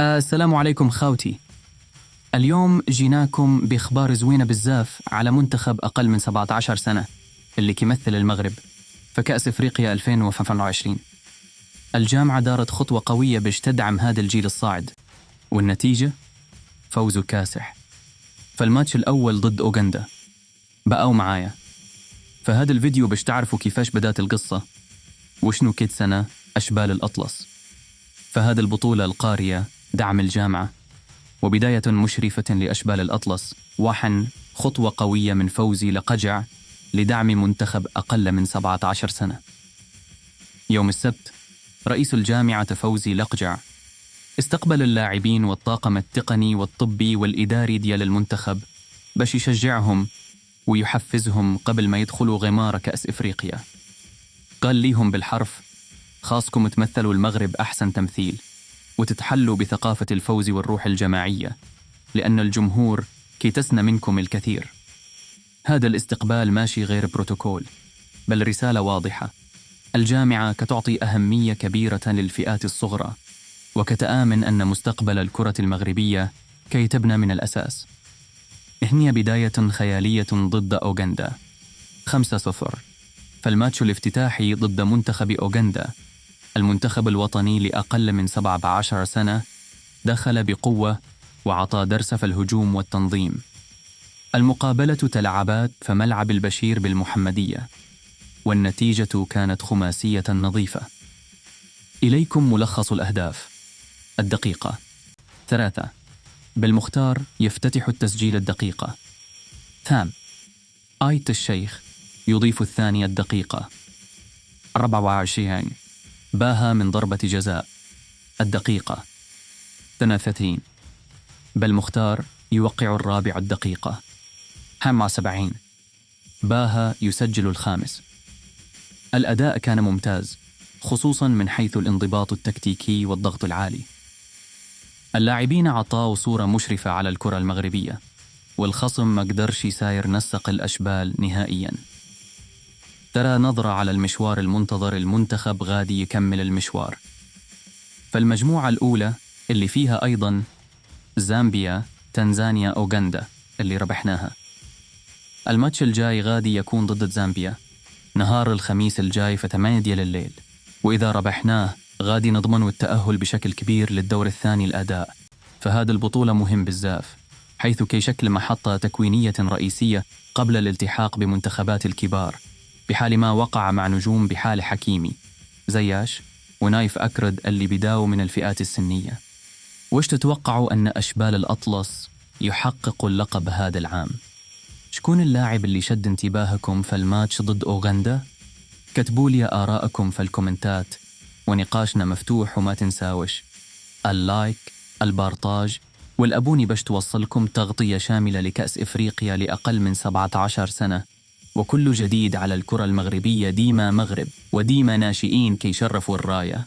السلام عليكم خاوتي. اليوم جيناكم بإخبار زوينة بزاف على منتخب أقل من 17 سنة اللي كيمثل المغرب في كأس إفريقيا 2025. الجامعة دارت خطوة قوية باش تدعم هذا الجيل الصاعد، والنتيجة فوز كاسح. فالماتش الأول ضد أوغندا بقوا معايا فهذا الفيديو باش تعرفوا كيفاش بدات القصة وشنو كيد سنة أشبال الأطلس. فهذا البطولة القارية دعم الجامعة وبداية مشرفة لأشبال الأطلس، وحن خطوة قوية من فوزي لقجع لدعم منتخب أقل من 17 سنة. يوم السبت رئيس الجامعة فوزي لقجع استقبل اللاعبين والطاقم التقني والطبي والإداري ديال المنتخب باش يشجعهم ويحفزهم قبل ما يدخلوا غمار كأس إفريقيا. قال ليهم بالحرف: خاصكم تمثلوا المغرب أحسن تمثيل وتتحلوا بثقافة الفوز والروح الجماعية، لأن الجمهور كيتسنى منكم الكثير. هذا الاستقبال ماشي غير بروتوكول، بل رسالة واضحة. الجامعة كتعطي أهمية كبيرة للفئات الصغرى، وكتآمن أن مستقبل الكرة المغربية كي تبنى من الأساس. هي بداية خيالية ضد أوغندا 5-0. فالماتش الافتتاحي ضد منتخب أوغندا، المنتخب الوطني لأقل من 17 سنة، دخل بقوة وعطى درس في الهجوم والتنظيم. المقابلة تلعبات في ملعب البشير بالمحمدية، والنتيجة كانت خماسية نظيفة. إليكم ملخص الأهداف. الدقيقة 3 بالمختار يفتتح التسجيل الدقيقة. ثام آية الشيخ يضيف الثانية الدقيقة. 24 باها من ضربة جزاء. الدقيقة 32 بالمختار يوقع الرابع الدقيقة. 75 باها يسجل الخامس. الأداء كان ممتاز، خصوصا من حيث الانضباط التكتيكي والضغط العالي. اللاعبين عطاوا صورة مشرفة على الكرة المغربية، والخصم ما قدرش يساير نسق الأشبال نهائيا. ترى نظرة على المشوار المنتظر، المنتخب غادي يكمل المشوار. فالمجموعة الأولى اللي فيها أيضا زامبيا، تنزانيا، أوغندا اللي ربحناها. الماتش الجاي غادي يكون ضد زامبيا نهار الخميس الجاي في 8 ديال الليل، وإذا ربحناه غادي نضمن التأهل بشكل كبير للدور الثاني الأداء. فهذا البطولة مهم بزاف، حيث كيشكل محطة تكوينية رئيسية قبل الالتحاق بمنتخبات الكبار، بحال ما وقع مع نجوم بحال حكيمي زياش ونايف أكرد اللي بداوا من الفئات السنية. وش تتوقعوا أن أشبال الأطلس يحقق اللقب هذا العام؟ شكون اللاعب اللي شد انتباهكم في الماتش ضد أوغندا؟ كتبوا لي آراءكم في الكومنتات، ونقاشنا مفتوح. وما تنساوش اللايك، البارطاج، والأبوني باش توصلكم تغطية شاملة لكأس إفريقيا لأقل من 17 سنة، وكل جديد على الكرة المغربية. ديما مغرب وديما ناشئين كي يشرفوا الراية.